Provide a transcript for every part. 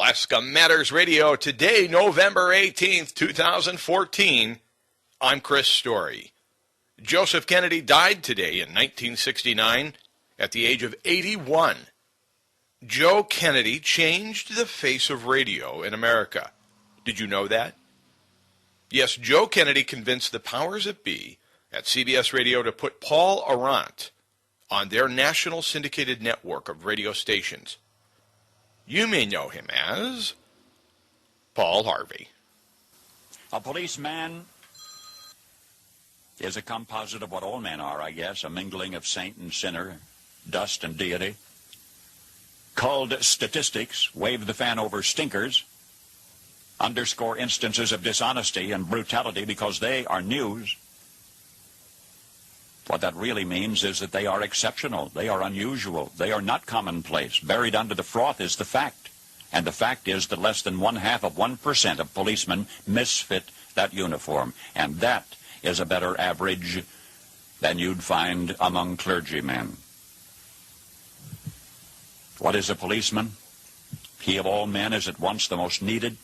Alaska Matters Radio. Today, November 18th, 2014. I'm Chris Story. Joseph Kennedy died today in 1969 at the age of 81. Joe Kennedy changed the face of radio in America. Did you know that? Yes, Joe Kennedy convinced the powers that be at CBS Radio to put Paul Arant on their national syndicated network of radio stations. You may know him as Paul Harvey. A policeman is a composite of what all men are, I guess, a mingling of saint and sinner, dust and deity. Called statistics, wave the fan over stinkers, underscore instances of dishonesty and brutality because they are news. What that really means is that they are exceptional, they are unusual, they are not commonplace. Buried under the froth is the fact. And the fact is that less than 0.5% of policemen misfit that uniform. And that is a better average than you'd find among clergymen. What is a policeman? He of all men is at once the most needed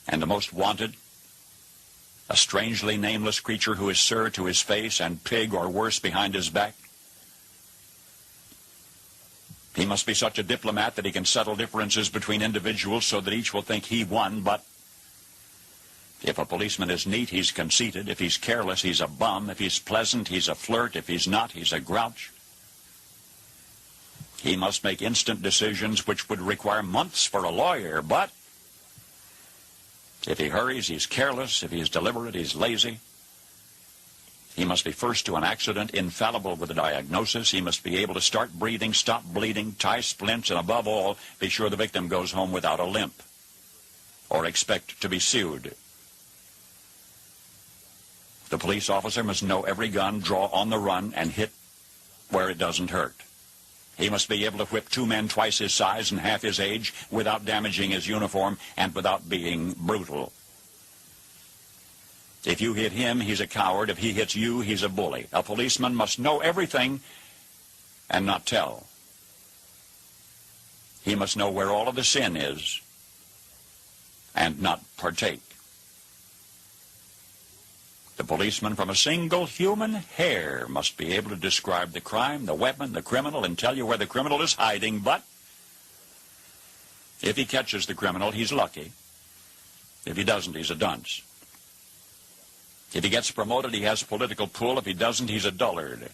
and the most wanted. A strangely nameless creature who is sir to his face and pig or worse behind his back. He must be such a diplomat that he can settle differences between individuals so that each will think he won, but if a policeman is neat, he's conceited. If he's careless, he's a bum. If he's pleasant, he's a flirt. If he's not, he's a grouch. He must make instant decisions which would require months for a lawyer, but if he hurries, he's careless. If he's deliberate, he's lazy. He must be first to an accident, infallible with a diagnosis. He must be able to start breathing, stop bleeding, tie splints, and above all, be sure the victim goes home without a limp or expect to be sued. The police officer must know every gun, draw on the run, and hit where it doesn't hurt. He must be able to whip two men twice his size and half his age without damaging his uniform and without being brutal. If you hit him, he's a coward. If he hits you, he's a bully. A policeman must know everything and not tell. He must know where all of the sin is and not partake. The policeman from a single human hair must be able to describe the crime, the weapon, the criminal, and tell you where the criminal is hiding, but if he catches the criminal, he's lucky. If he doesn't, he's a dunce. If he gets promoted, he has political pull. If he doesn't, he's a dullard.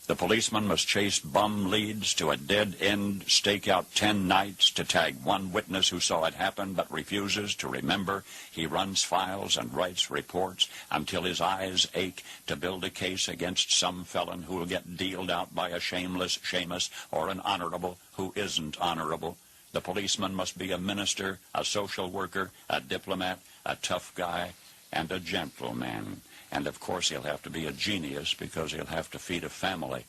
The policeman must chase bum leads to a dead end, stake out 10 nights to tag one witness who saw it happen but refuses to remember. He runs files and writes reports until his eyes ache to build a case against some felon who will get dealed out by a shameless Seamus or an honorable who isn't honorable. The policeman must be a minister, a social worker, a diplomat, a tough guy, and a gentleman. And, of course, he'll have to be a genius because he'll have to feed a family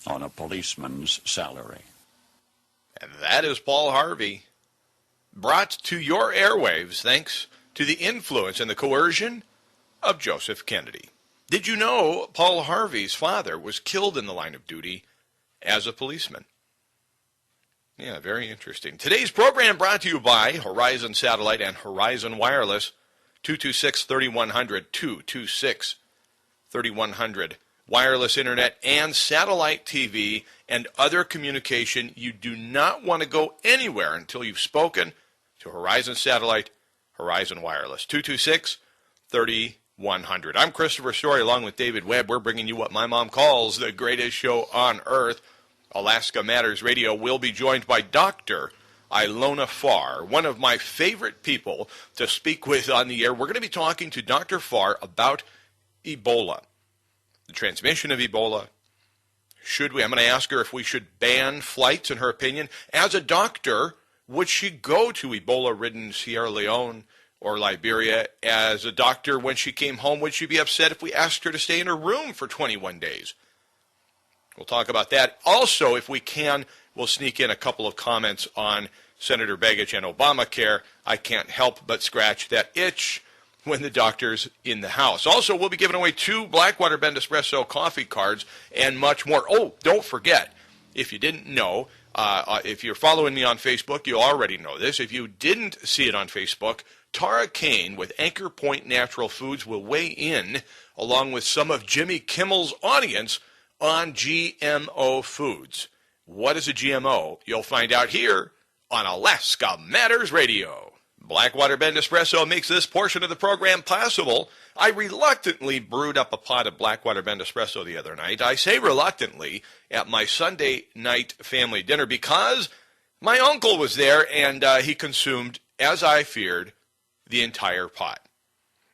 on a policeman's salary. And that is Paul Harvey, brought to your airwaves thanks to the influence and the coercion of Joseph Kennedy. Did you know Paul Harvey's father was killed in the line of duty as a policeman? Yeah, very interesting. Today's program brought to you by Horizon Satellite and Horizon Wireless. 226-3100, 226-3100. Wireless internet and satellite TV and other communication. You do not want to go anywhere until you've spoken to Horizon Satellite, Horizon Wireless. 226-3100. I'm Christopher Story along with David Webb. We're bringing you what my mom calls the greatest show on earth. Alaska Matters Radio will be joined by Dr. Ilona Farr, one of my favorite people to speak with on the air. We're going to be talking to Dr. Farr about Ebola, the transmission of Ebola. I'm going to ask her if we should ban flights, in her opinion. As a doctor, would she go to Ebola-ridden Sierra Leone or Liberia? As a doctor, when she came home, would she be upset if we asked her to stay in her room for 21 days? We'll talk about that. Also, if we can, we'll sneak in a couple of comments on Senator Begich and Obamacare. I can't help but scratch that itch when the doctor's in the house. Also, we'll be giving away 2 Blackwater Bend Espresso coffee cards and much more. Oh, don't forget, if you didn't know, If you're following me on Facebook, you already know this. If you didn't see it on Facebook, Tara Kane with Anchor Point Natural Foods will weigh in, along with some of Jimmy Kimmel's audience, on GMO foods. What is a GMO? You'll find out here on Alaska Matters Radio. Blackwater Bend Espresso makes this portion of the program possible. I reluctantly brewed up a pot of Blackwater Bend Espresso the other night. I say reluctantly at my Sunday night family dinner because my uncle was there and he consumed, as I feared, the entire pot.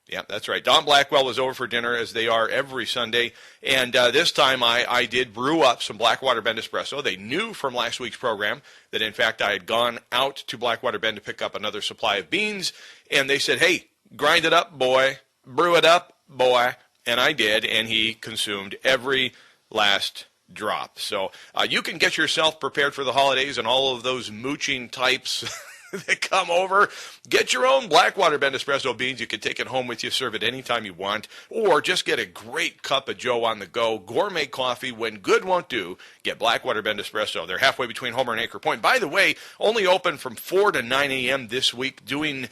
Yeah, that's right. Don Blackwell was over for dinner, as they are every Sunday, and this time I did brew up some Blackwater Bend Espresso. They knew from last week's program that, in fact, I had gone out to Blackwater Bend to pick up another supply of beans, and they said, hey, grind it up, boy, brew it up, boy, and I did, and he consumed every last drop. So you can get yourself prepared for the holidays and all of those mooching types that come over. Get your own Blackwater Bend Espresso beans. You can take it home with you, serve it anytime you want, or just get a great cup of Joe on the go. Gourmet coffee, when good won't do, get Blackwater Bend Espresso. They're halfway between Homer and Anchor Point. By the way, only open from 4 to 9 a.m. this week, doing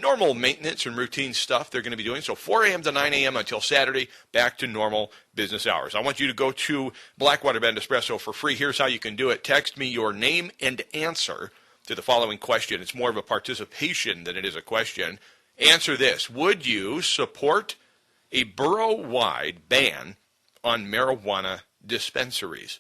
normal maintenance and routine stuff they're going to be doing. So 4 a.m. to 9 a.m. until Saturday, back to normal business hours. I want you to go to Blackwater Bend Espresso for free. Here's how you can do it. Text me your name and answer to the following question. It's more of a participation than it is a question. Answer this. Would you support a borough-wide ban on marijuana dispensaries?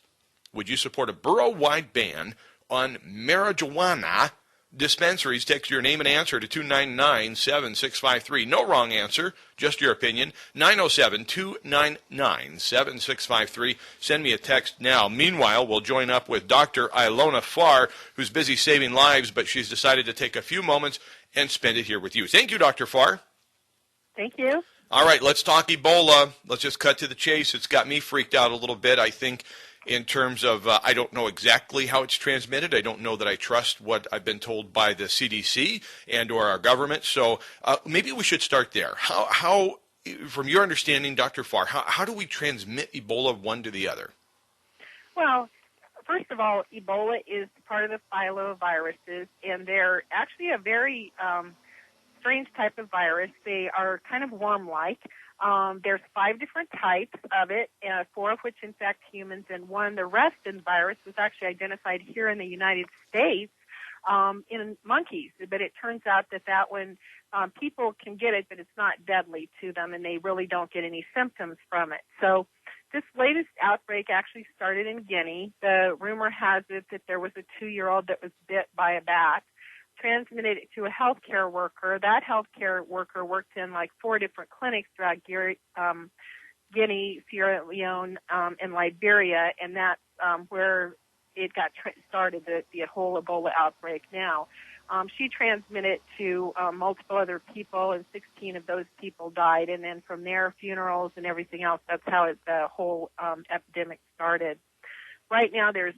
Would you support a borough-wide ban on marijuana dispensaries? Text your name and answer to 299-7653. No wrong answer, just your opinion. 907-299-7653. Send me a text now. Meanwhile, we'll join up with Dr. Ilona Farr, who's busy saving lives, but she's decided to take a few moments and spend it here with you. Thank you, Dr. Farr. Thank you. All right, let's talk Ebola. Let's just cut to the chase. It's got me freaked out a little bit, I think, in terms of I don't know exactly how it's transmitted. I don't know that I trust what I've been told by the CDC and or our government. So maybe we should start there. How, from your understanding, Dr. Farr, how do we transmit Ebola one to the other? Well, first of all, Ebola is part of the filoviruses, and they're actually a very strange type of virus. They are kind of worm-like. There's 5 different types of it, 4 of which infect humans, and one, the Reston virus, was actually identified here in the United States in monkeys. But it turns out that one, people can get it, but it's not deadly to them, and they really don't get any symptoms from it. So this latest outbreak actually started in Guinea. The rumor has it that there was a 2-year-old that was bit by a bat, transmitted it to a healthcare worker. That healthcare worker worked in like 4 different clinics throughout Guinea, Sierra Leone, and Liberia, and that's where it got started, the whole Ebola outbreak now. She transmitted it to multiple other people, and 16 of those people died, and then from there, funerals and everything else, that's how the whole epidemic started. Right now, there's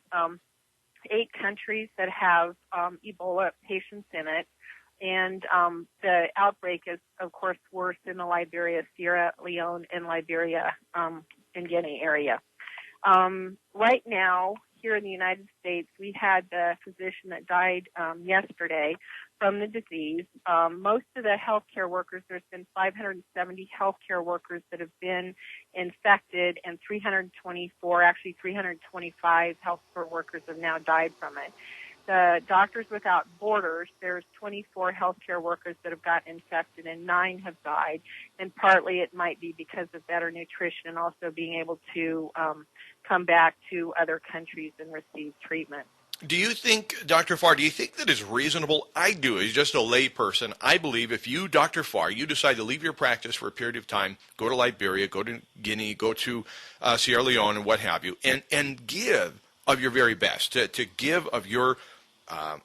8 countries that have Ebola patients in it, and the outbreak is, of course, worse in the Liberia, Sierra Leone, and Liberia and Guinea area. Right now, here in the United States, we had the physician that died yesterday from the disease. Most of the healthcare workers, there's been 570 healthcare workers that have been infected, and 325 healthcare workers have now died from it. The Doctors Without Borders, there's 24 healthcare workers that have gotten infected, and 9 have died. And partly it might be because of better nutrition and also being able to come back to other countries and receive treatment. Do you think, Dr. Farr, do you think that is reasonable? I do. As just a lay person, I believe if you, Dr. Farr, you decide to leave your practice for a period of time, go to Liberia, go to Guinea, go to Sierra Leone and what have you, and give of your very best, to give of your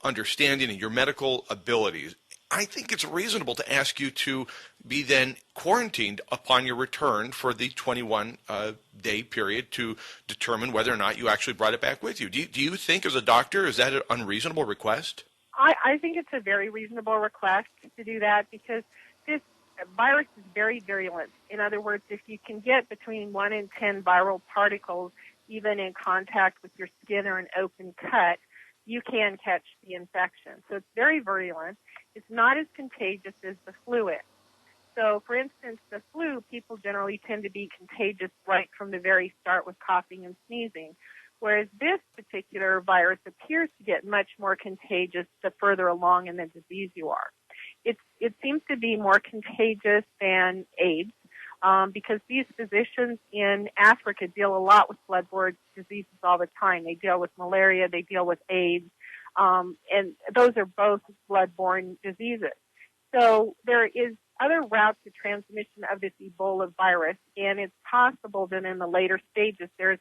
understanding and your medical abilities, I think it's reasonable to ask you to be then quarantined upon your return for the 21-day period to determine whether or not you actually brought it back with you. Do you think, as a doctor, is that an unreasonable request? I think it's a very reasonable request to do that because this virus is very virulent. In other words, if you can get between 1 and 10 viral particles, even in contact with your skin or an open cut, you can catch the infection. So it's very virulent. It's not as contagious as the flu is. So, for instance, the flu, people generally tend to be contagious right from the very start with coughing and sneezing, whereas this particular virus appears to get much more contagious the further along in the disease you are. It seems to be more contagious than AIDS because these physicians in Africa deal a lot with bloodborne diseases all the time. They deal with malaria, they deal with AIDS, and those are both bloodborne diseases. So there is other routes of transmission of this Ebola virus, and it's possible that in the later stages there's,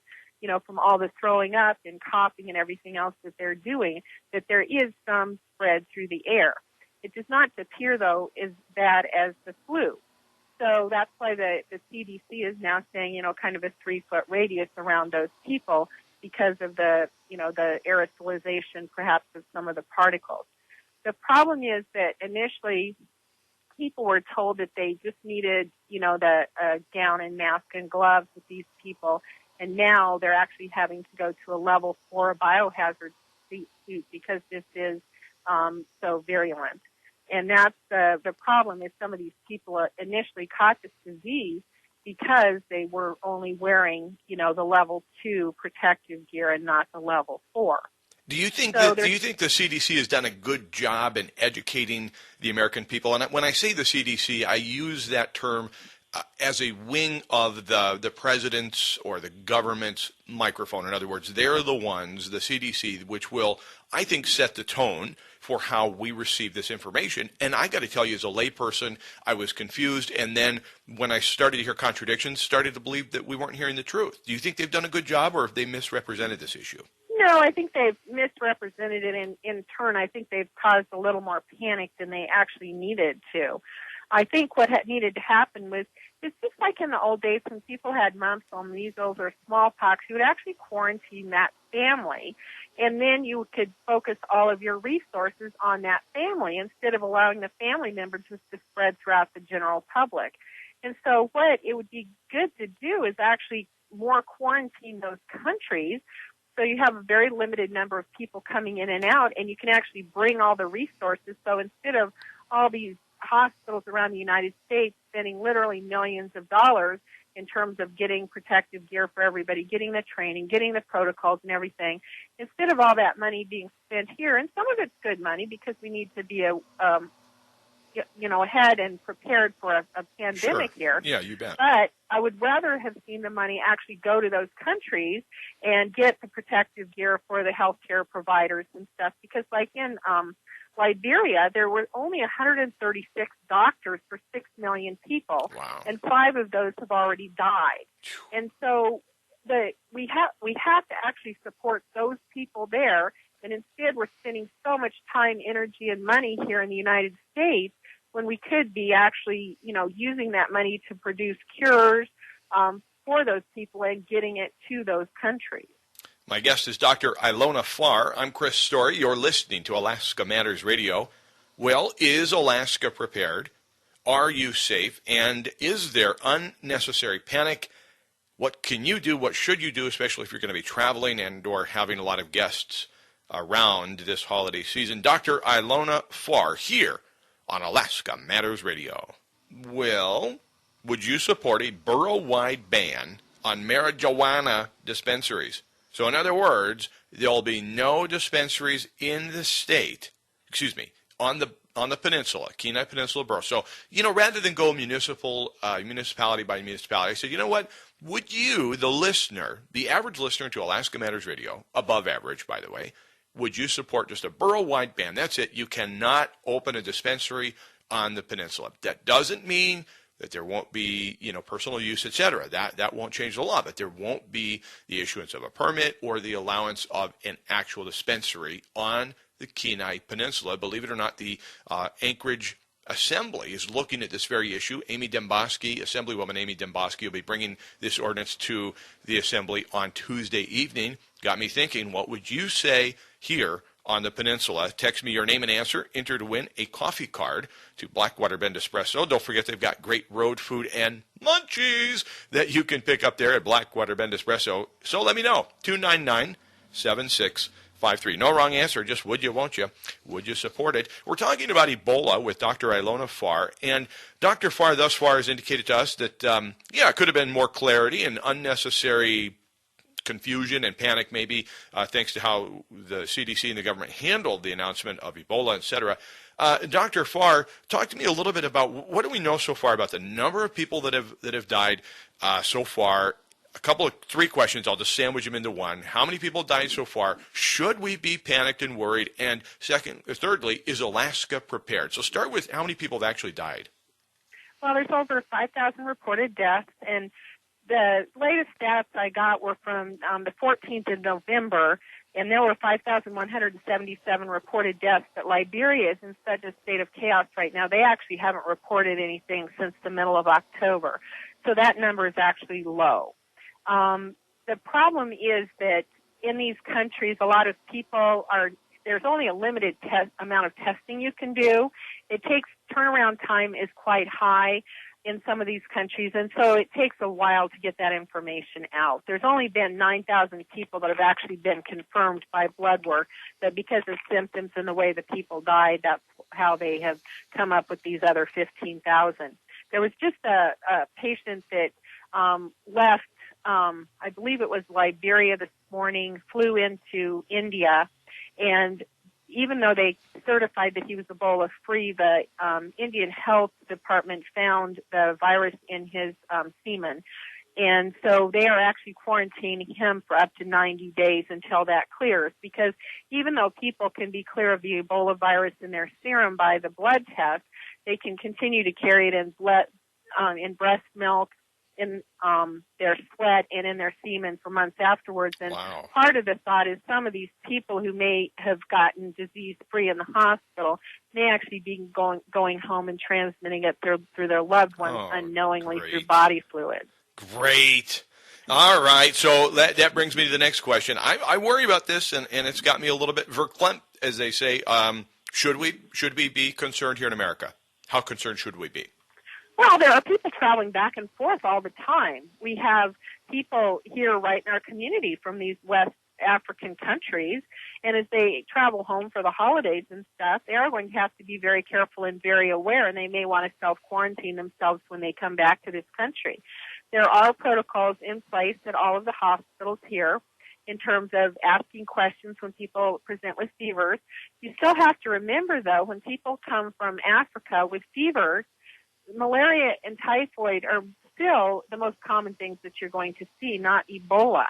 from all the throwing up and coughing and everything else that they're doing, that there is some spread through the air. It does not appear, though, as bad as the flu. So that's why the CDC is now saying, kind of a 3-foot radius around those people because of the aerosolization perhaps of some of the particles. The problem is that initially people were told that they just needed, the gown and mask and gloves with these people, and now they're actually having to go to a level 4 biohazard suit because this is so virulent. And that's the problem is some of these people initially caught this disease because they were only wearing, the level 2 protective gear and not the level 4. Do you think the CDC has done a good job in educating the American people? And when I say the CDC, I use that term as a wing of the president's or the government's microphone. In other words, they're the ones, the CDC, which will, I think, set the tone for how we receive this information. And I got to tell you, as a layperson, I was confused. And then when I started to hear contradictions, started to believe that we weren't hearing the truth. Do you think they've done a good job, or have they misrepresented this issue? No, I think they've misrepresented it in turn. I think they've caused a little more panic than they actually needed to. I think what needed to happen was, it's just like in the old days when people had mumps or measles or smallpox, you would actually quarantine that family, and then you could focus all of your resources on that family instead of allowing the family members just to spread throughout the general public. And so what it would be good to do is actually more quarantine those countries so you have a very limited number of people coming in and out, and you can actually bring all the resources. So instead of all these hospitals around the United States spending literally millions of dollars in terms of getting protective gear for everybody, getting the training, getting the protocols and everything, instead of all that money being spent here, and some of it's good money because we need to be ahead and prepared for a pandemic here. Yeah, you bet. But I would rather have seen the money actually go to those countries and get the protective gear for the healthcare providers and stuff, because like in Liberia, there were only 136 doctors for 6 million people, wow, and 5 of those have already died. And so we have to actually support those people there, and instead we're spending so much time, energy, and money here in the United States when we could be actually, using that money to produce cures for those people and getting it to those countries. My guest is Dr. Ilona Farr. I'm Chris Story. You're listening to Alaska Matters Radio. Well, is Alaska prepared? Are you safe? And is there unnecessary panic? What can you do? What should you do, especially if you're going to be traveling and or having a lot of guests around this holiday season? Dr. Ilona Farr here on Alaska Matters Radio. Well, would you support a borough-wide ban on marijuana dispensaries? So in other words, there'll be no dispensaries in the state, on the peninsula, Kenai Peninsula Borough. So, rather than go municipality by municipality, I said, you know what? Would you, the listener, the average listener to Alaska Matters Radio, above average, by the way, would you support just a borough-wide ban? That's it. You cannot open a dispensary on the peninsula. That doesn't mean that there won't be, personal use, etc. That won't change the law, but there won't be the issuance of a permit or the allowance of an actual dispensary on the Kenai Peninsula. Believe it or not, the Anchorage Assembly is looking at this very issue. Assemblywoman Amy Demboski will be bringing this ordinance to the Assembly on Tuesday evening. Got me thinking, what would you say here on the peninsula? Text me your name and answer. Enter to win a coffee card to Blackwater Bend Espresso. Don't forget they've got great road food and munchies that you can pick up there at Blackwater Bend Espresso. So let me know. 299-76 53. No wrong answer, just would you, won't you? Would you support it? We're talking about Ebola with Dr. Ilona Farr, and Dr. Farr thus far has indicated to us that, it could have been more clarity and unnecessary confusion and panic maybe, thanks to how the CDC and the government handled the announcement of Ebola, etc. Dr. Farr, talk to me a little bit about what do we know so far about the number of people that have died so far. Three questions. I'll just sandwich them into one. How many people died so far? Should we be panicked and worried? And thirdly, is Alaska prepared? So start with how many people have actually died. Well, there's over 5,000 reported deaths, and the latest stats I got were from the 14th of November, and there were 5,177 reported deaths. But Liberia is in such a state of chaos right now, they actually haven't reported anything since the middle of October. So that number is actually low. The problem is that in these countries, a lot of people there's only a limited amount of testing you can do. Turnaround time is quite high in some of these countries, and so it takes a while to get that information out. There's only been 9,000 people that have actually been confirmed by blood work, that because of symptoms and the way the people died, that's how they have come up with these other 15,000. There was just a patient that left, I believe it was Liberia this morning, flew into India, and even though they certified that he was Ebola-free, the Indian Health Department found the virus in his semen. And so they are actually quarantining him for up to 90 days until that clears, because even though people can be clear of the Ebola virus in their serum by the blood test, they can continue to carry it in breast milk, in their sweat, and in their semen for months afterwards. And wow. Part of the thought is some of these people who may have gotten disease-free in the hospital may actually be going home and transmitting it through their loved ones unknowingly great. through body fluids. Great. All right, so that brings me to the next question. I worry about this, and it's got me a little bit verklempt, as they say. Should we be concerned here in America? How concerned should we be? Well, there are people traveling back and forth all the time. We have people here right in our community from these West African countries, and as they travel home for the holidays and stuff, they are going to have to be very careful and very aware, and they may want to self-quarantine themselves when they come back to this country. There are protocols in place at all of the hospitals here in terms of asking questions when people present with fevers. You still have to remember, though, when people come from Africa with fevers, malaria and typhoid are still the most common things that you're going to see, not Ebola,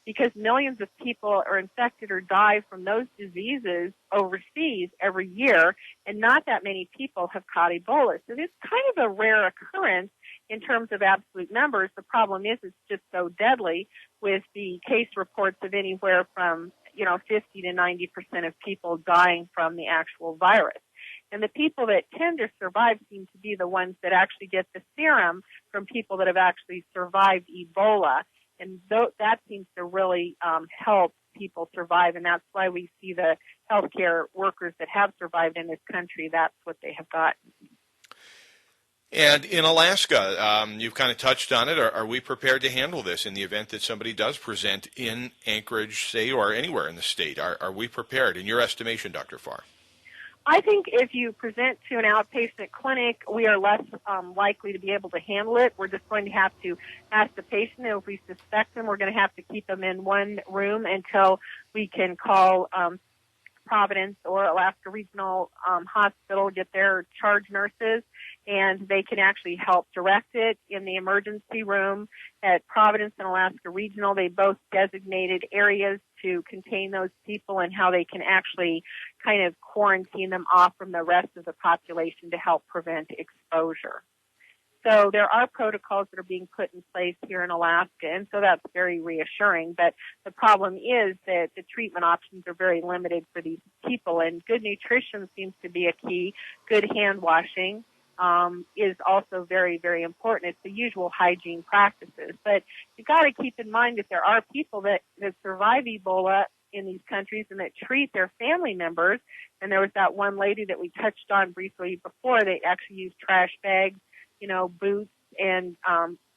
because millions of people are infected or die from those diseases overseas every year, and not that many people have caught Ebola. So it's kind of a rare occurrence in terms of absolute numbers. The problem is it's just so deadly, with the case reports of anywhere from 50 to 90% of people dying from the actual virus. And the people that tend to survive seem to be the ones that actually get the serum from people that have actually survived Ebola. And that seems to really help people survive. And that's why we see the healthcare workers that have survived in this country, that's what they have gotten. And in Alaska, you've kind of touched on it. Are we prepared to handle this in the event that somebody does present in Anchorage, say, or anywhere in the state? Are we prepared, in your estimation, Dr. Farr? I think if you present to an outpatient clinic, we are less likely to be able to handle it. We're just going to have to ask the patient, if we suspect them, we're going to have to keep them in one room until we can call Providence or Alaska Regional Hospital, get their charge nurses, and they can actually help direct it in the emergency room at Providence and Alaska Regional. They both designated areas to contain those people and how they can actually kind of quarantine them off from the rest of the population to help prevent exposure. So there are protocols that are being put in place here in Alaska, and so that's very reassuring. But the problem is that the treatment options are very limited for these people, and good nutrition seems to be a key. Good hand washing is also very, very important. It's the usual hygiene practices. But you've got to keep in mind that there are people that survive Ebola in these countries and that treat their family members. And there was that one lady that we touched on briefly before. They actually used trash bags, boots, and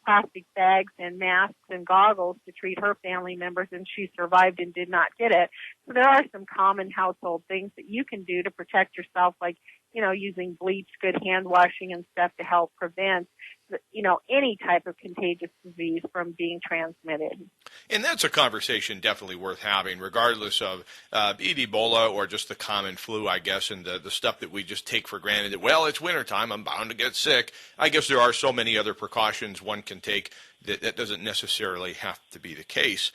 plastic bags and masks and goggles to treat her family members, and she survived and did not get it. So there are some common household things that you can do to protect yourself, like, using bleach, good hand washing and stuff to help prevent, any type of contagious disease from being transmitted. And that's a conversation definitely worth having, regardless of Ebola or just the common flu, I guess, and the stuff that we just take for granted that, well, it's wintertime, I'm bound to get sick. I guess there are so many other precautions one can take that doesn't necessarily have to be the case.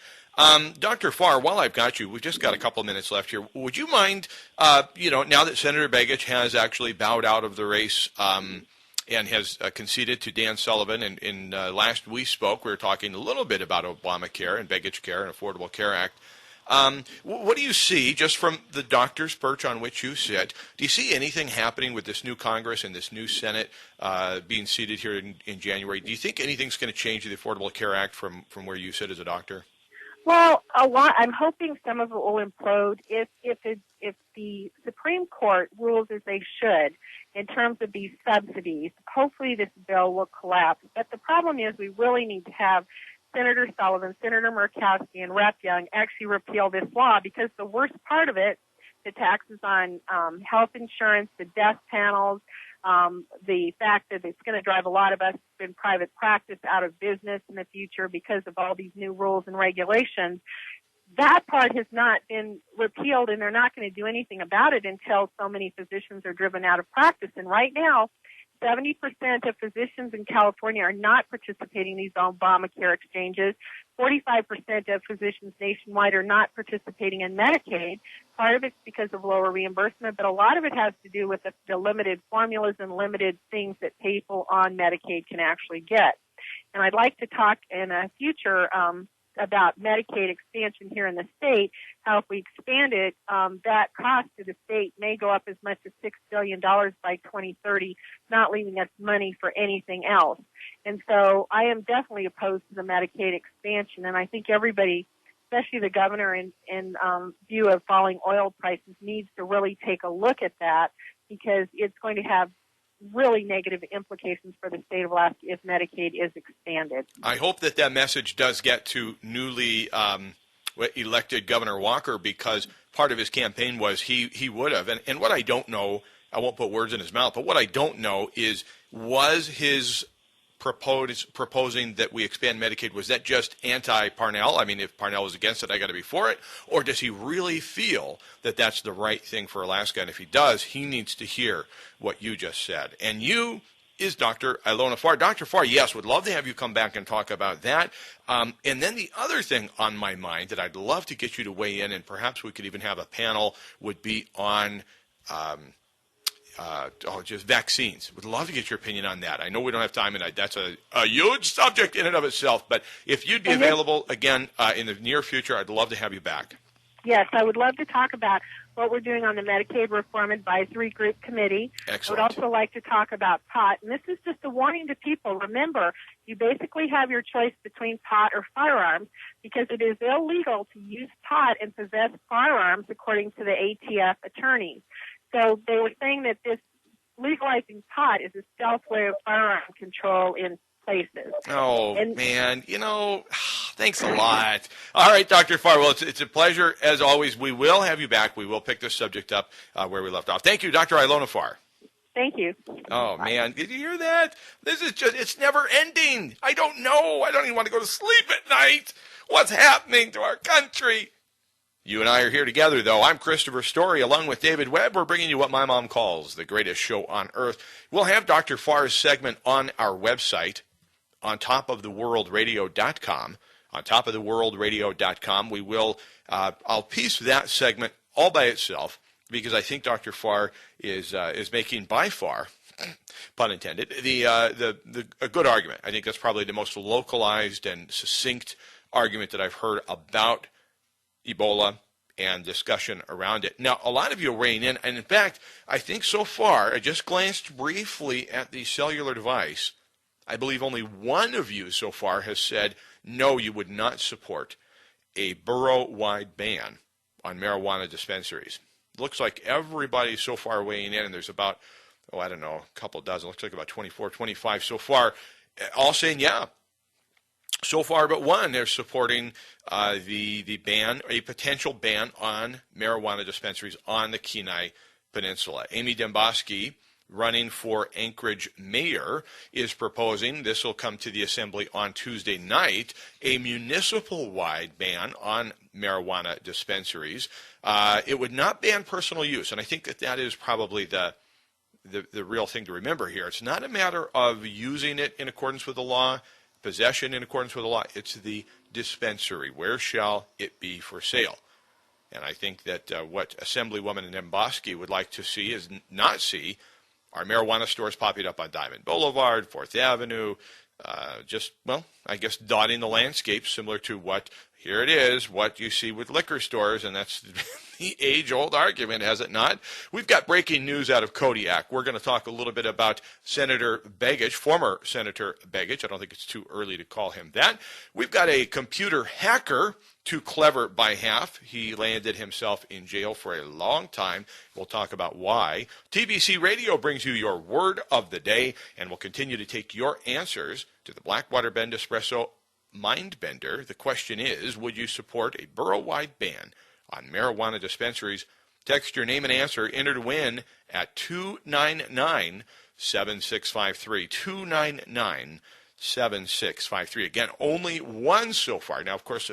Dr. Farr, while I've got you, we've just got a couple minutes left here. Would you mind, now that Senator Begich has actually bowed out of the race and has conceded to Dan Sullivan, and last we spoke, we were talking a little bit about Obamacare and Begich Care and Affordable Care Act. What do you see, just from the doctor's perch on which you sit, do you see anything happening with this new Congress and this new Senate being seated here in January? Do you think anything's going to change the Affordable Care Act from where you sit as a doctor? Well, a lot. I'm hoping some of it will implode if the Supreme Court rules as they should in terms of these subsidies. Hopefully this bill will collapse. But the problem is we really need to have Senator Sullivan, Senator Murkowski, and Rep. Young actually repeal this law, because the worst part of it, the taxes on health insurance, the death panels, the fact that it's going to drive a lot of us in private practice out of business in the future because of all these new rules and regulations, that part has not been repealed, and they're not going to do anything about it until so many physicians are driven out of practice. And right now, 70% of physicians in California are not participating in these Obamacare exchanges. 45% of physicians nationwide are not participating in Medicaid. Part of it's because of lower reimbursement, but a lot of it has to do with the limited formulas and limited things that people on Medicaid can actually get. And I'd like to talk in a future about Medicaid expansion here in the state, how if we expand it, that cost to the state may go up as much as $6 billion by 2030, not leaving us money for anything else. And so I am definitely opposed to the Medicaid expansion, and I think everybody, especially the governor in view of falling oil prices, needs to really take a look at that, because it's going to have really negative implications for the state of Alaska if Medicaid is expanded. I hope that message does get to newly elected Governor Walker, because part of his campaign was he would have. And what I don't know, I won't put words in his mouth, but what I don't know is, was his proposing that we expand Medicaid, was that just anti-Parnell? I mean, if Parnell was against it, I got to be for it. Or does he really feel that that's the right thing for Alaska? And if he does, he needs to hear what you just said. And you is Dr. Ilona Farr. Dr. Farr, yes, would love to have you come back and talk about that. And then the other thing on my mind that I'd love to get you to weigh in, and perhaps we could even have a panel, would be on just vaccines. Would love to get your opinion on that. I know we don't have time, and that's a huge subject in and of itself, but if you'd be available again in the near future, I'd love to have you back. Yes, I would love to talk about what we're doing on the Medicaid Reform Advisory Group Committee. Excellent. I would also like to talk about pot, and this is just a warning to people. Remember, you basically have your choice between pot or firearms, because it is illegal to use pot and possess firearms, according to the ATF attorneys. So they were saying that this legalizing pot is a stealth way of firearm control in places. Oh, man, thanks a lot. All right, Dr. Farr, well, it's a pleasure. As always, we will have you back. We will pick this subject up where we left off. Thank you, Dr. Ilona Farr. Thank you. Oh, man, did you hear that? This is it's never ending. I don't know. I don't even want to go to sleep at night. What's happening to our country? You and I are here together, though. I'm Christopher Story, along with David Webb. We're bringing you what my mom calls the greatest show on earth. We'll have Dr. Farr's segment on our website, on topoftheworldradio.com. On topoftheworldradio.com, we will, I'll piece that segment all by itself, because I think Dr. Farr is making by far, pun intended, a good argument. I think that's probably the most localized and succinct argument that I've heard about Ebola and discussion around it. Now, a lot of you are weighing in, and in fact, I think so far, I just glanced briefly at the cellular device. I believe only one of you so far has said, no, you would not support a borough-wide ban on marijuana dispensaries. Looks like everybody so far weighing in, and there's about, a couple dozen, looks like about 24, 25 so far, all saying, yeah, So far, but one, they're supporting the ban, a potential ban on marijuana dispensaries on the Kenai Peninsula. Amy Demboski, running for Anchorage mayor, is proposing, this will come to the assembly on Tuesday night, a municipal-wide ban on marijuana dispensaries. It would not ban personal use, and I think that is probably the real thing to remember here. It's not a matter of using it in accordance with the law, possession in accordance with the law. It's the dispensary. Where shall it be for sale? And I think that what Assemblywoman Demboski would like to see is not see our marijuana stores popping up on Diamond Boulevard, 4th Avenue, I guess dotting the landscape, similar to what you see with liquor stores, and that's the age-old argument, has it not? We've got breaking news out of Kodiak. We're going to talk a little bit about Senator Begich, former Senator Begich. I don't think it's too early to call him that. We've got a computer hacker, too clever by half. He landed himself in jail for a long time. We'll talk about why. TBC Radio brings you your word of the day, and we'll continue to take your answers to the Blackwater Bend Espresso Mindbender. The question is, would you support a borough-wide ban on marijuana dispensaries? Text your name and answer. Enter to win at 299-7653. 299-7653. Again, only one so far. Now, of course,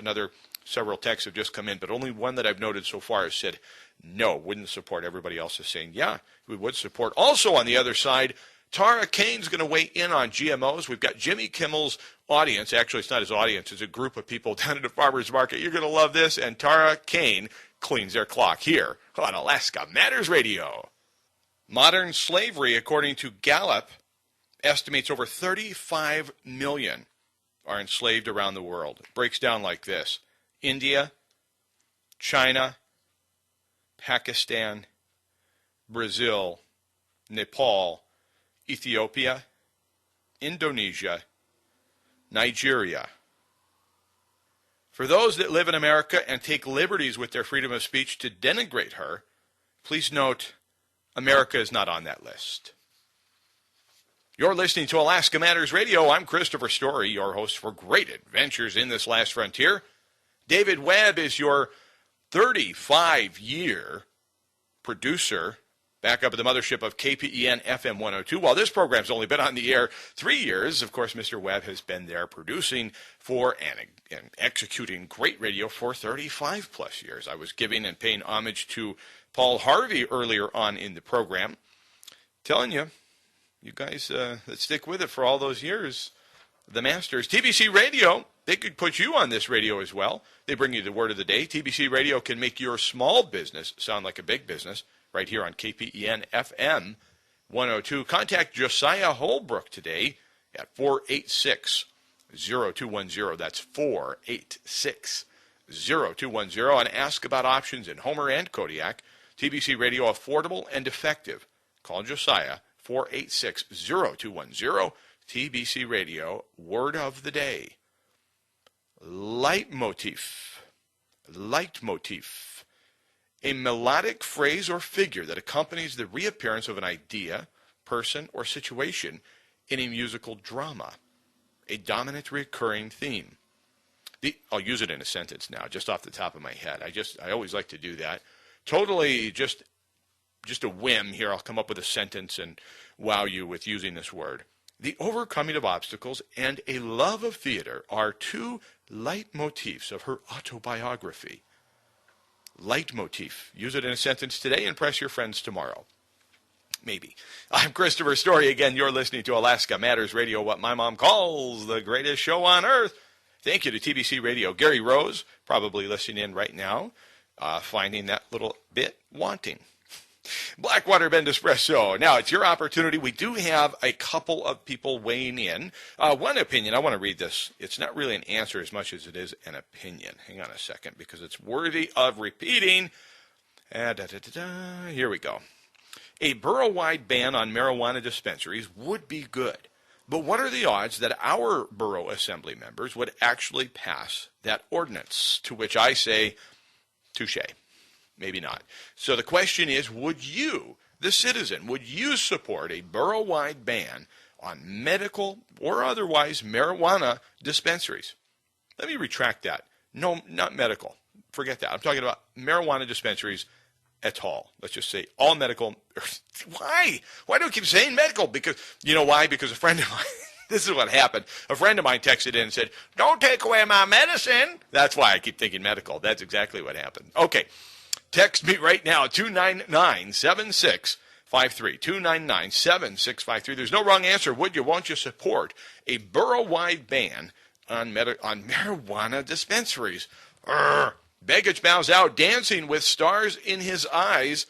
several texts have just come in, but only one that I've noted so far has said no, wouldn't support. Everybody else is saying, yeah, we would support. Also on the other side, Tara Kane's going to weigh in on GMOs. We've got Jimmy Kimmel's audience. Actually, it's not his audience. It's a group of people down at the farmer's market. You're going to love this. And Tara Kane cleans their clock here on Alaska Matters Radio. Modern slavery, according to Gallup, estimates over 35 million are enslaved around the world. It breaks down like this: India, China, Pakistan, Brazil, Nepal, Ethiopia, Indonesia, Nigeria. For those that live in America and take liberties with their freedom of speech to denigrate her, please note, America is not on that list. You're listening to Alaska Matters Radio. I'm Christopher Story, your host for Great Adventures in This Last Frontier. David Webb is your 35-year producer, back up at the mothership of KPEN FM 102. While this program's only been on the air 3 years, of course, Mr. Webb has been there producing for and executing great radio for 35-plus years. I was giving and paying homage to Paul Harvey earlier on in the program. Telling you, you guys that stick with it for all those years, the masters. TBC Radio, they could put you on this radio as well. They bring you the word of the day. TBC Radio can make your small business sound like a big business. Right here on KPEN FM 102. Contact Josiah Holbrook today at 486-0210. That's 486-0210. And ask about options in Homer and Kodiak. TBC Radio, affordable and effective. Call Josiah, 486-0210. TBC Radio, word of the day. Leitmotif. Leitmotif. A melodic phrase or figure that accompanies the reappearance of an idea, person, or situation in a musical drama. A dominant recurring theme. I'll use it in a sentence now, just off the top of my head. I always like to do that. Totally just a whim here. I'll come up with a sentence and wow you with using this word. The overcoming of obstacles and a love of theater are two leitmotifs of her autobiography. Leitmotif. Use it in a sentence today, impress your friends tomorrow. Maybe. I'm Christopher Story. Again, you're listening to Alaska Matters Radio, what my mom calls the greatest show on earth. Thank you to TBC Radio. Gary Rose, probably listening in right now, finding that little bit wanting. Blackwater Bend Espresso. Now, it's your opportunity. We do have a couple of people weighing in. One opinion, I want to read this. It's not really an answer as much as it is an opinion. Hang on a second, because it's worthy of repeating. Here we go. A borough-wide ban on marijuana dispensaries would be good. But what are the odds that our borough assembly members would actually pass that ordinance? To which I say, touche. Maybe not. So the question is, would you, the citizen, would you support a borough-wide ban on medical or otherwise marijuana dispensaries. Let me retract that. No, not medical. Forget that. I'm talking about marijuana dispensaries at all. Let's just say all medical. Why? Why do I keep saying medical? Because, you know why? Because a friend of mine, this is what happened. A friend of mine texted in and said, don't take away my medicine. That's why I keep thinking medical. That's exactly what happened. Okay. Text me right now, 299-7653. 299-7653. There's no wrong answer. Would you, won't you support a borough-wide ban on marijuana dispensaries? Begich bows out, dancing with stars in his eyes.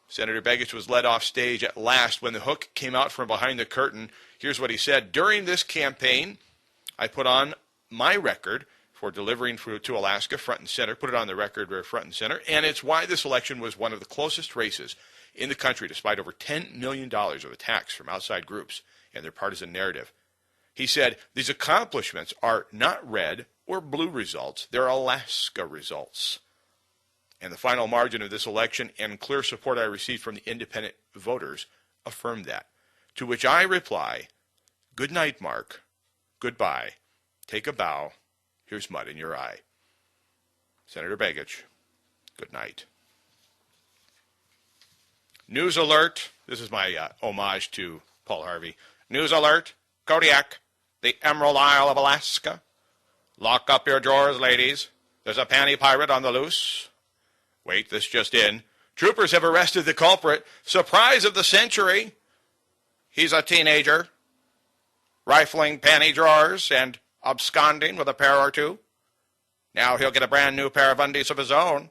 Senator Begich was led off stage at last when the hook came out from behind the curtain. Here's what he said. During this campaign, I put on my record for delivering to Alaska front and center, put it on the record front and center, and it's why this election was one of the closest races in the country, despite over $10 million of attacks from outside groups and their partisan narrative. He said, these accomplishments are not red or blue results, they're Alaska results. And the final margin of this election and clear support I received from the independent voters affirmed that. To which I reply, good night, Mark. Goodbye. Take a bow. Here's mud in your eye. Senator Begich, good night. News alert. This is my homage to Paul Harvey. News alert. Kodiak, the Emerald Isle of Alaska. Lock up your drawers, ladies. There's a panty pirate on the loose. Wait, this just in. Troopers have arrested the culprit. Surprise of the century. He's a teenager, rifling panty drawers and absconding with a pair or two. Now he'll get a brand new pair of undies of his own,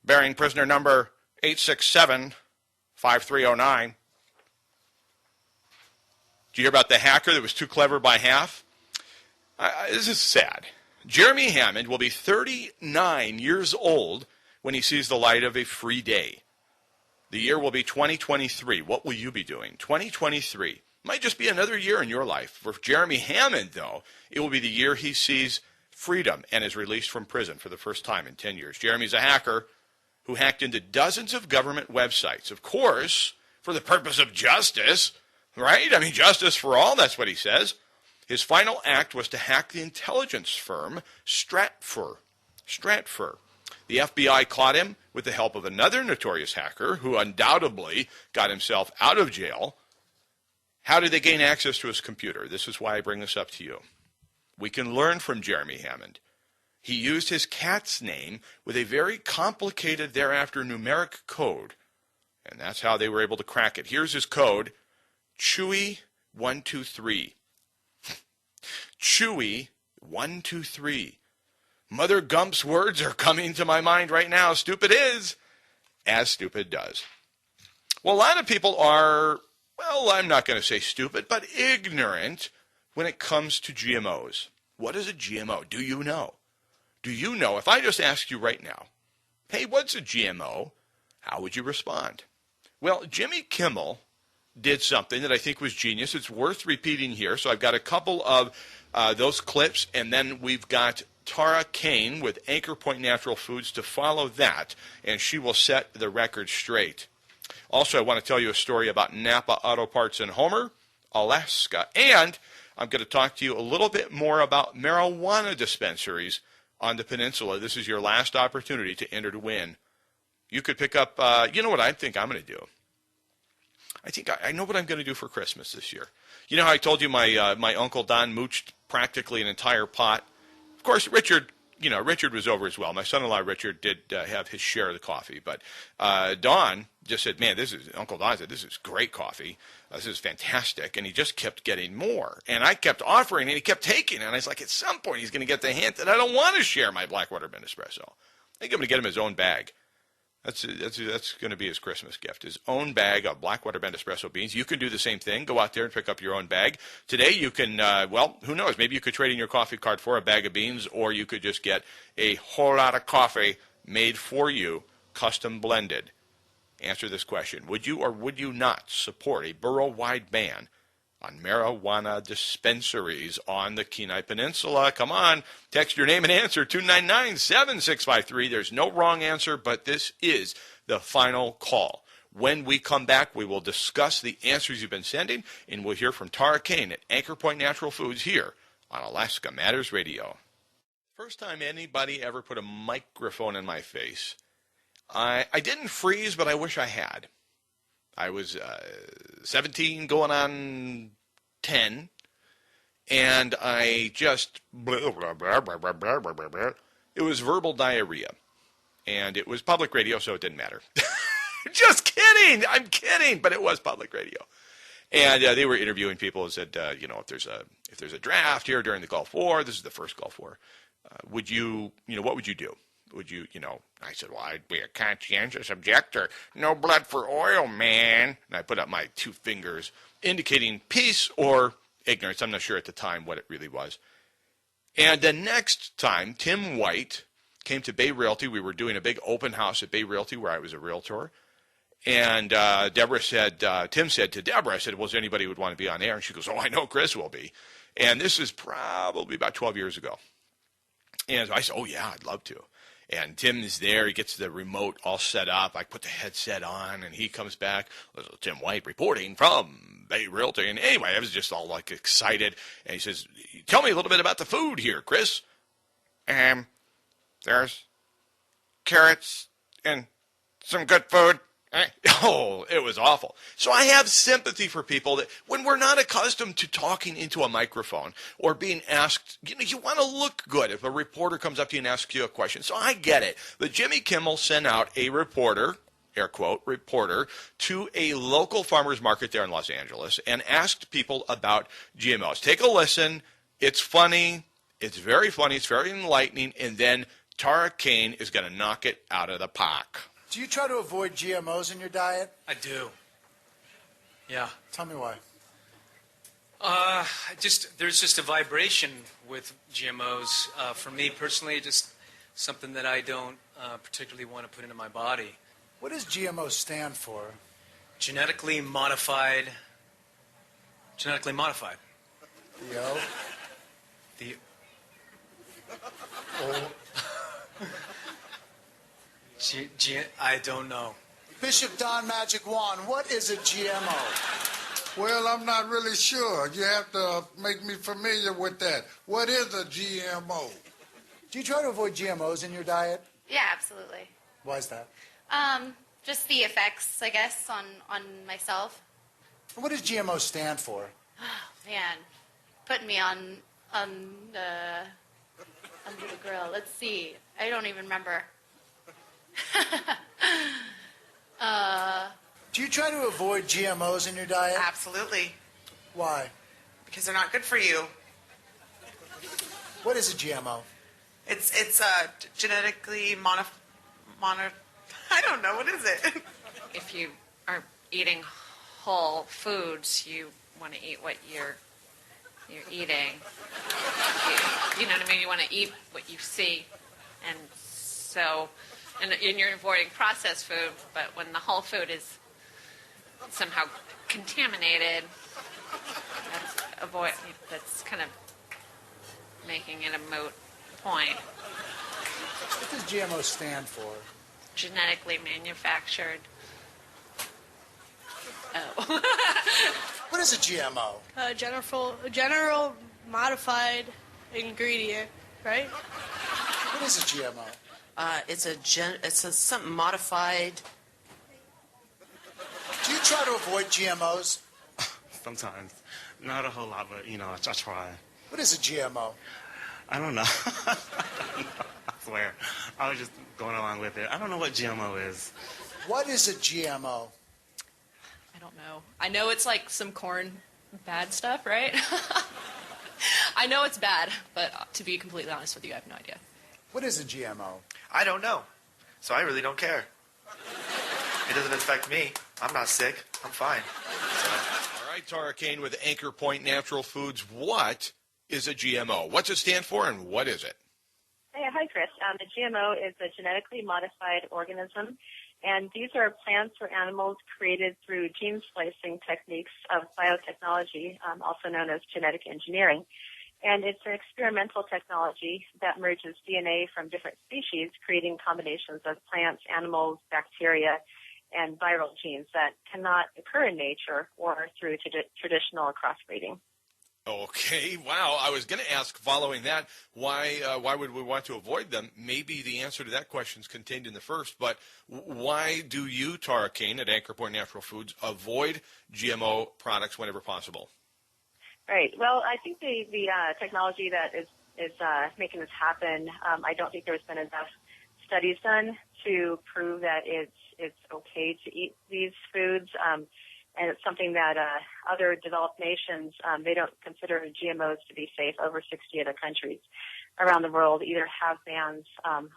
bearing prisoner number 867-5309. Did you hear about the hacker that was too clever by half? This is sad. Jeremy Hammond will be 39 years old when he sees the light of a free day. The year will be 2023. What will you be doing? 2023 might just be another year in your life. For Jeremy Hammond, though, it will be the year he sees freedom and is released from prison for the first time in 10 years. Jeremy's a hacker who hacked into dozens of government websites, of course, for the purpose of justice, right? I mean, justice for all, that's what he says. His final act was to hack the intelligence firm Stratfor. The FBI caught him with the help of another notorious hacker who undoubtedly got himself out of jail. How did they gain access to his computer? This is why I bring this up to you. We can learn from Jeremy Hammond. He used his cat's name with a very complicated thereafter numeric code, and that's how they were able to crack it. Here's his code, Chewy123. Chewy123. Mother Gump's words are coming to my mind right now. Stupid is as stupid does. Well, a lot of people are, well, I'm not going to say stupid, but ignorant when it comes to GMOs. What is a GMO? Do you know? Do you know? If I just asked you right now, hey, what's a GMO? How would you respond? Well, Jimmy Kimmel did something that I think was genius. It's worth repeating here. So I've got a couple of those clips, and then we've got Tara Kane with Anchor Point Natural Foods to follow that, and she will set the record straight. Also, I want to tell you a story about Napa Auto Parts in Homer, Alaska, and I'm going to talk to you a little bit more about marijuana dispensaries on the peninsula. This is your last opportunity to enter to win. You could pick up, you know what I think I'm going to do? I think I know what I'm going to do for Christmas this year. You know how I told you my Uncle Don mooched practically an entire pot? Of course, Richard was over as well. My son-in-law, Richard, did have his share of the coffee. But Don just said, man, Uncle Don said, this is great coffee. This is fantastic. And he just kept getting more. And I kept offering, and he kept taking. And I was like, at some point, he's going to get the hint that I don't want to share my Blackwater Bend Espresso. I think I'm going to get him his own bag. That's going to be his Christmas gift, his own bag of Blackwater Bend Espresso beans. You can do the same thing. Go out there and pick up your own bag. Today you can, who knows, maybe you could trade in your coffee card for a bag of beans, or you could just get a whole lot of coffee made for you, custom blended. Answer this question. Would you or would you not support a borough-wide ban on marijuana dispensaries on the Kenai Peninsula? Come on, text your name and answer, 299-7653. There's no wrong answer, but this is the final call. When we come back, we will discuss the answers you've been sending, and we'll hear from Tara Kane at Anchor Point Natural Foods here on Alaska Matters Radio. First time anybody ever put a microphone in my face. I didn't freeze, but I wish I had. I was 17 going on 10, and I just, it was verbal diarrhea. And it was public radio, so it didn't matter. Just kidding! I'm kidding, but it was public radio. And they were interviewing people and said, if there's a draft here during the Gulf War, this is the first Gulf War, what would you do? I said, well, I'd be a conscientious objector. No blood for oil, man. And I put up my 2 fingers, indicating peace or ignorance. I'm not sure at the time what it really was. And the next time, Tim White came to Bay Realty. We were doing a big open house at Bay Realty where I was a realtor. And Tim said to Deborah, I said, well, is there anybody who would want to be on air? And she goes, oh, I know Chris will be. And this is probably about 12 years ago. And I said, oh, yeah, I'd love to. And Tim is there. He gets the remote all set up. I put the headset on, and he comes back. Tim White reporting from Bay Realty. And anyway, I was just all like excited. And he says, tell me a little bit about the food here, Chris. There's carrots and some good food. Oh, it was awful. So I have sympathy for people that when we're not accustomed to talking into a microphone or being asked, you want to look good if a reporter comes up to you and asks you a question. So I get it. But Jimmy Kimmel sent out a reporter, air quote, reporter, to a local farmer's market there in Los Angeles and asked people about GMOs. Take a listen. It's funny. It's very funny. It's very enlightening. And then Tara Kane is going to knock it out of the park. Do you try to avoid GMOs in your diet? I do. Yeah. Tell me why. There's just a vibration with GMOs. For me personally, just something that I don't particularly want to put into my body. What does GMO stand for? Genetically modified. Genetically modified. Yo. The. Oh. I don't know. Bishop Don Magic Wand, what is a GMO? Well, I'm not really sure. You have to make me familiar with that. What is a GMO? Do you try to avoid GMOs in your diet? Yeah, absolutely. Why is that? Just the effects, I guess, on myself. What does GMO stand for? Oh, man, putting me on the grill. Let's see. I don't even remember. Do you try to avoid GMOs in your diet? Absolutely, Why? because they're not good for you. What is a GMO? It's genetically I don't know, what is it? If you are eating whole foods, you want to eat what you're eating. You know what I mean? You want to eat what you see. And so, and you're avoiding processed food, but when the whole food is somehow contaminated, that's kind of making it a moot point. What does GMO stand for? Genetically manufactured. Oh. What is a GMO? General modified ingredient, right? What is a GMO? It's a something modified. Do you try to avoid GMOs? Sometimes. Not a whole lot, but, I try. What is a GMO? I don't know. I swear. I was just going along with it. I don't know what GMO is. What is a GMO? I don't know. I know it's like some corn bad stuff, right? I know it's bad, but to be completely honest with you, I have no idea. What is a GMO? I don't know, so I really don't care. It doesn't affect me. I'm not sick. I'm fine. So. All right, Tara Kane with Anchor Point Natural Foods. What is a GMO? What's it stand for, and what is it? Hey, hi, Chris. A GMO is a genetically modified organism, and these are plants or animals created through gene splicing techniques of biotechnology, also known as genetic engineering. And it's an experimental technology that merges DNA from different species, creating combinations of plants, animals, bacteria, and viral genes that cannot occur in nature or through traditional crossbreeding. Okay, wow. I was going to ask following that, why would we want to avoid them? Maybe the answer to that question is contained in the first, but why do you, Tara Kane at Anchor Point Natural Foods, avoid GMO products whenever possible? Right. Well, I think the technology that is making this happen, I don't think there's been enough studies done to prove that it's okay to eat these foods. And it's something that other developed nations, they don't consider GMOs to be safe. Over 60 other countries around the world either have bans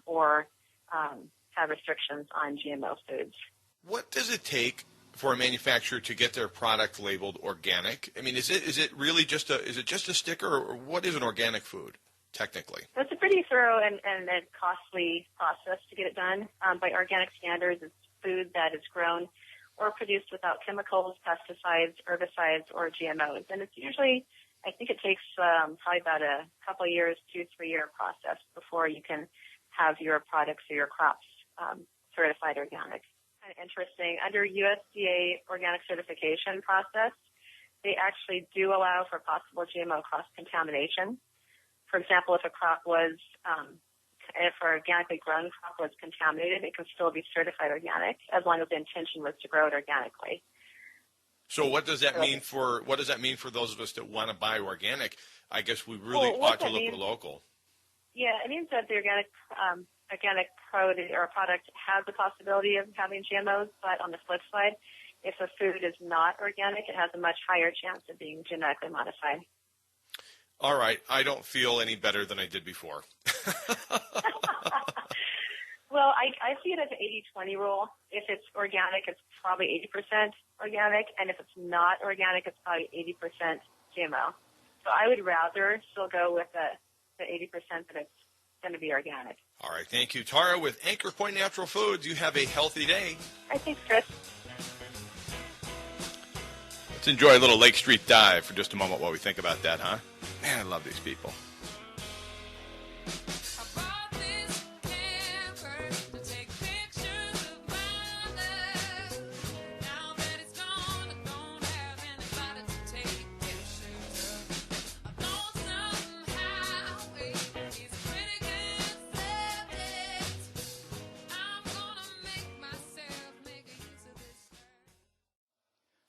or have restrictions on GMO foods. What does it take for a manufacturer to get their product labeled organic? I mean, is it really just a sticker, or what is an organic food technically? It's a pretty thorough and costly process to get it done. By organic standards, it's food that is grown or produced without chemicals, pesticides, herbicides, or GMOs. And it's usually, I think it takes probably about a couple of years, 2-3 year process before you can have your products or your crops certified organic. Kind of interesting. Under USDA organic certification process, they actually do allow for possible GMO cross-contamination. For example, if a crop was if an organically grown crop was contaminated, it can still be certified organic as long as the intention was to grow it organically. So what does that mean for those of us that want to buy organic? I guess we really ought to look for local. Yeah, it means that the organic product or product has the possibility of having GMOs, but on the flip side, if a food is not organic, it has a much higher chance of being genetically modified. All right, I don't feel any better than I did before. Well, I see it as an 80-20 rule. If it's organic, it's probably 80% organic, and if it's not organic, it's probably 80% GMO. So I would rather still go with the 80% that it's going to be organic. All right, thank you. Tara with Anchor Point Natural Foods, you have a healthy day. Thanks, Chris. Let's enjoy a little Lake Street Dive for just a moment while we think about that, huh? Man, I love these people.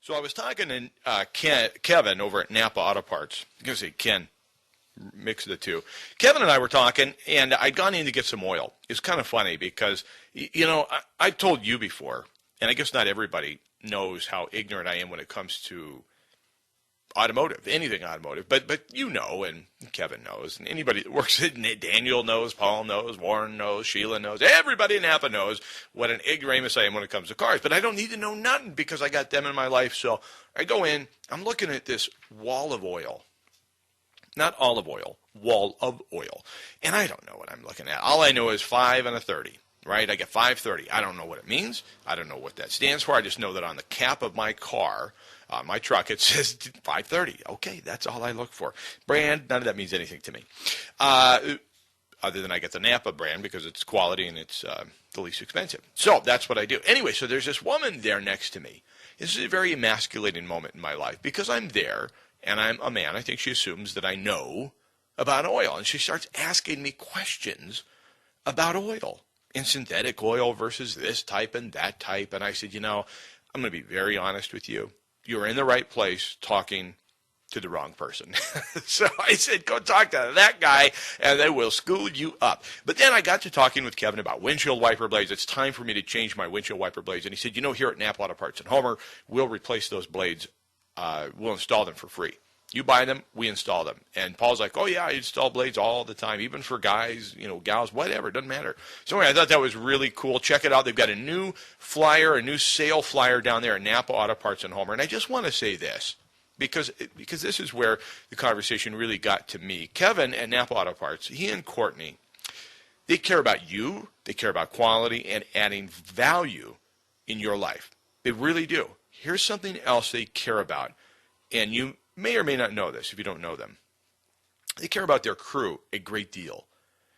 So I was talking to Kevin over at Napa Auto Parts. I'm going to say Ken, mix the two. Kevin and I were talking, and I'd gone in to get some oil. It's kind of funny because, you know, I've told you before, and I guess not everybody knows how ignorant I am when it comes to automotive, anything automotive. But you know, and Kevin knows, and anybody that works at Daniel knows, Paul knows, Warren knows, Sheila knows, everybody in Napa knows what an ignoramus I am when it comes to cars. But I don't need to know nothing because I got them in my life. So I go in, I'm looking at this wall of oil. Not olive oil, wall of oil. And I don't know what I'm looking at. All I know is 5 and a 30, right? I get 530. I don't know what it means. I don't know what that stands for. I just know that on the cap of my car, my truck, it says 530. Okay, that's all I look for. Brand, none of that means anything to me. Other than I get the Napa brand because it's quality and it's the least expensive. So that's what I do. Anyway, so there's this woman there next to me. This is a very emasculating moment in my life because I'm there and I'm a man. I think she assumes that I know about oil. And she starts asking me questions about oil and synthetic oil versus this type and that type. And I said, you know, I'm going to be very honest with you. You're in the right place talking to the wrong person. So I said, go talk to that guy, and they will school you up. But then I got to talking with Kevin about windshield wiper blades. It's time for me to change my windshield wiper blades. And he said, you know, here at Napa Auto Parts and Homer, we'll replace those blades. We'll install them for free. You buy them, we install them. And Paul's like, oh, yeah, I install blades all the time, even for guys, you know, gals, whatever. It doesn't matter. So anyway, I thought that was really cool. Check it out. They've got a new flyer, a new sale flyer down there at Napa Auto Parts and Homer. And I just want to say this, because this is where the conversation really got to me. Kevin at Napa Auto Parts, he and Courtney, they care about you. They care about quality and adding value in your life. They really do. Here's something else they care about, and you may or may not know this if you don't know them. They care about their crew a great deal.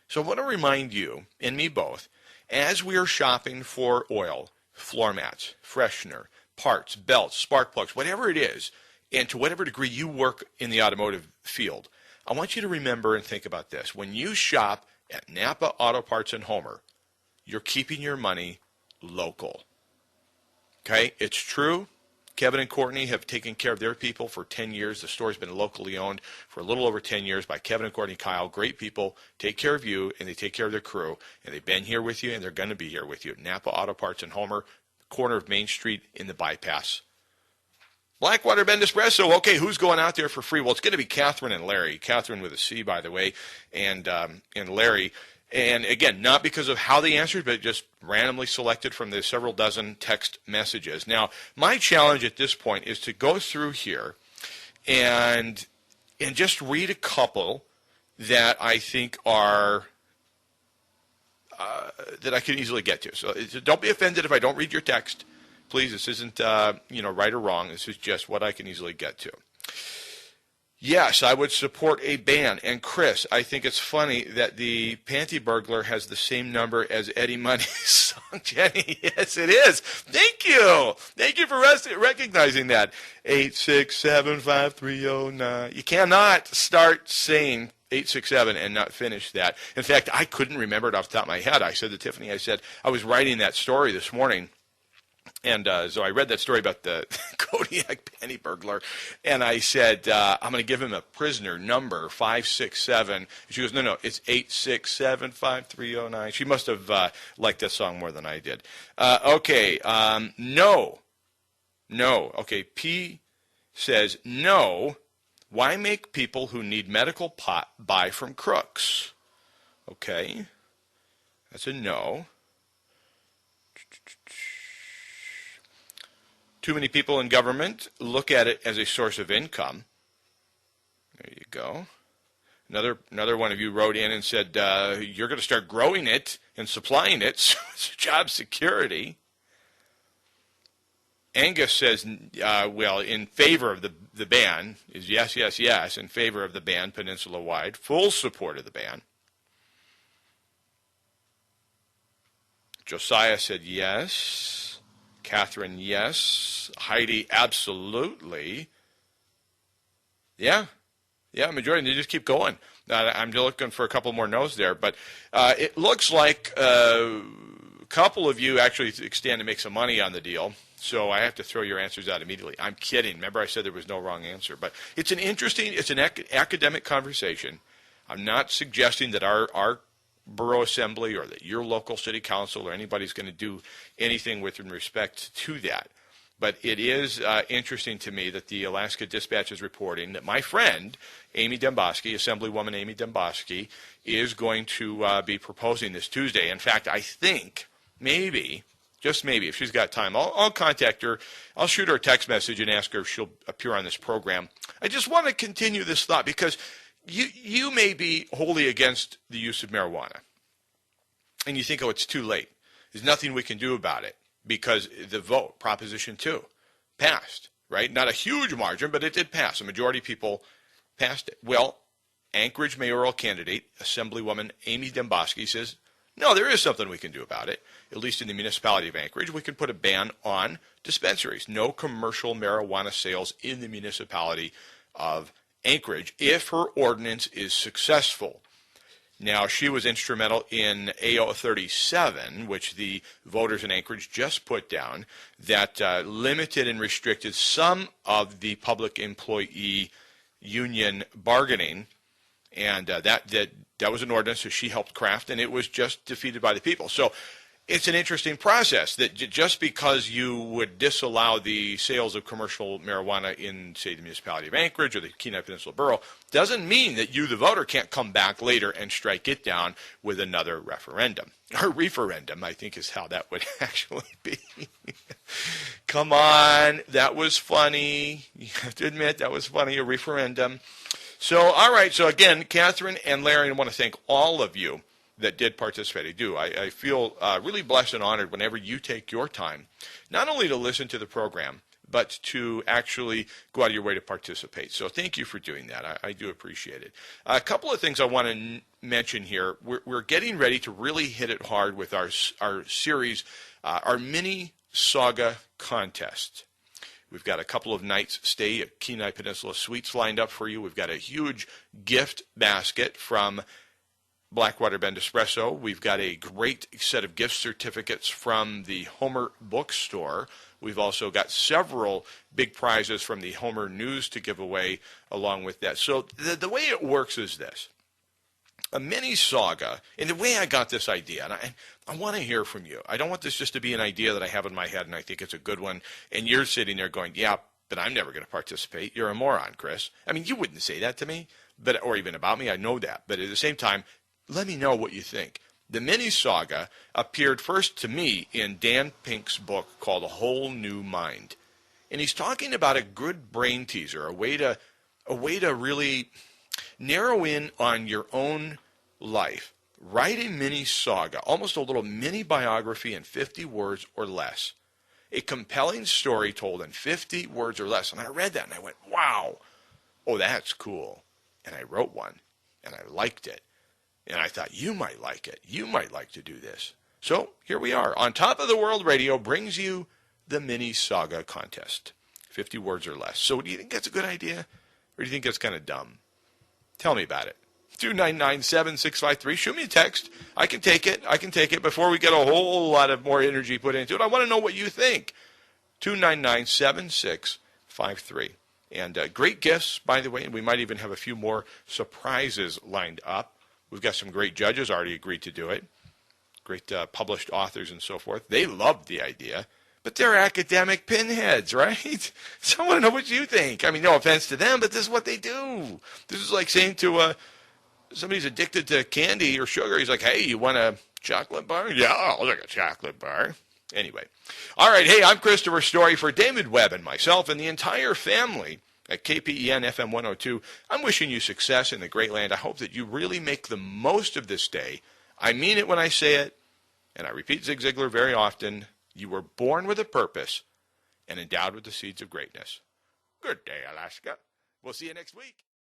So I want to remind you, and me both, as we are shopping for oil, floor mats, freshener, parts, belts, spark plugs, whatever it is, and to whatever degree you work in the automotive field, I want you to remember and think about this. When you shop at Napa Auto Parts and Homer, you're keeping your money local. Okay? It's true. Kevin and Courtney have taken care of their people for 10 years. The store's been locally owned for a little over 10 years by Kevin and Courtney Kyle. Great people. Take care of you, and they take care of their crew. And they've been here with you, and they're going to be here with you. Napa Auto Parts and Homer, corner of Main Street in the bypass. Blackwater Bend Espresso. Okay, who's going out there for free? Well, it's going to be Catherine and Larry. Catherine with a C, by the way, and Larry. And again, not because of how they answered, but just randomly selected from the several dozen text messages. Now, my challenge at this point is to go through here and just read a couple that I think are that I can easily get to. So don't be offended if I don't read your text. Please, this isn't right or wrong. This is just what I can easily get to. Yes, I would support a ban. And Chris, I think it's funny that the Panty Burglar has the same number as Eddie Money's song. Jenny, yes, it is. Thank you. Thank you for recognizing that. 8675309. You cannot start saying 867 and not finish that. In fact, I couldn't remember it off the top of my head. I said to Tiffany, I was writing that story this morning. And so I read that story about the Kodiak Penny Burglar, and I said, I'm going to give him a prisoner number, 567. She goes, no, it's 8675309. She must have liked that song more than I did. Okay, no. Okay, P says, no. Why make people who need medical pot buy from crooks? Okay, that's a no. Too many people in government look at it as a source of income. There you go. Another one of you wrote in and said, you're going to start growing it and supplying it, so it's job security. Angus says, in favor of the ban, is yes, in favor of the ban peninsula-wide. Full support of the ban. Josiah said yes. Catherine, yes. Heidi, absolutely. Yeah, majority. They just keep going. I'm looking for a couple more no's there, but it looks like a couple of you actually stand to make some money on the deal, so I have to throw your answers out immediately. I'm kidding. Remember I said there was no wrong answer, but it's an academic conversation. I'm not suggesting that our borough assembly or that your local city council or anybody's going to do anything with respect to that. But it is interesting to me that the Alaska Dispatch is reporting that my friend, Amy Demboski, Assemblywoman Amy Demboski, is going to be proposing this Tuesday. In fact, I think maybe, just maybe, if she's got time, I'll contact her. I'll shoot her a text message and ask her if she'll appear on this program. I just want to continue this thought because you may be wholly against the use of marijuana, and you think, it's too late. There's nothing we can do about it because the vote, Proposition 2, passed, right? Not a huge margin, but it did pass. A majority of people passed it. Well, Anchorage mayoral candidate, Assemblywoman Amy Demboski, says, no, there is something we can do about it. At least in the municipality of Anchorage, we can put a ban on dispensaries. No commercial marijuana sales in the municipality of Anchorage if her ordinance is successful. Now, she was instrumental in AO 37, which the voters in Anchorage just put down, that limited and restricted some of the public employee union bargaining, and that was an ordinance that she helped craft, and it was just defeated by the people. So it's an interesting process that just because you would disallow the sales of commercial marijuana in, say, the municipality of Anchorage or the Kenai Peninsula Borough doesn't mean that you, the voter, can't come back later and strike it down with another referendum. Or referendum, I think is how that would actually be. Come on, that was funny. You have to admit that was funny, a referendum. So, all right, so again, Catherine and Larry, I want to thank all of you that did participate. I do. I feel really blessed and honored whenever you take your time, not only to listen to the program, but to actually go out of your way to participate. So thank you for doing that. I do appreciate it. A couple of things I want to mention here. We're getting ready to really hit it hard with our series, our mini Saga contest. We've got a couple of nights stay at Kenai Peninsula Suites lined up for you. We've got a huge gift basket from Blackwater Bend Espresso. We've got a great set of gift certificates from the Homer Bookstore. We've also got several big prizes from the Homer News to give away along with that. So the way it works is this. A mini saga, and the way I got this idea, and I want to hear from you. I don't want this just to be an idea that I have in my head and I think it's a good one, and you're sitting there going, yeah, but I'm never going to participate. You're a moron, Chris. I mean, you wouldn't say that to me, or even about me. I know that. But at the same time, let me know what you think. The mini saga appeared first to me in Dan Pink's book called A Whole New Mind. And he's talking about a good brain teaser, a way to really narrow in on your own life. Write a mini saga, almost a little mini biography in 50 words or less. A compelling story told in 50 words or less. And I read that and I went, wow, oh, that's cool. And I wrote one and I liked it. And I thought, you might like it. You might like to do this. So here we are. On Top of the World Radio brings you the mini saga contest. 50 words or less. So do you think that's a good idea? Or do you think that's kind of dumb? Tell me about it. 299-7653. Shoot me a text. I can take it before we get a whole lot of more energy put into it. I want to know what you think. 299-7653. And great gifts, by the way. And we might even have a few more surprises lined up. We've got some great judges already agreed to do it. Great published authors and so forth. They loved the idea. But they're academic pinheads, right? So I want to know what you think. I mean, no offense to them, but this is what they do. This is like saying to somebody's addicted to candy or sugar. He's like, hey, you want a chocolate bar? Yeah, I'll take a chocolate bar. Anyway. All right, hey, I'm Christopher Story for David Webb and myself and the entire family at KPEN FM 102. I'm wishing you success in the great land. I hope that you really make the most of this day. I mean it when I say it, and I repeat Zig Ziglar very often. You were born with a purpose and endowed with the seeds of greatness. Good day, Alaska. We'll see you next week.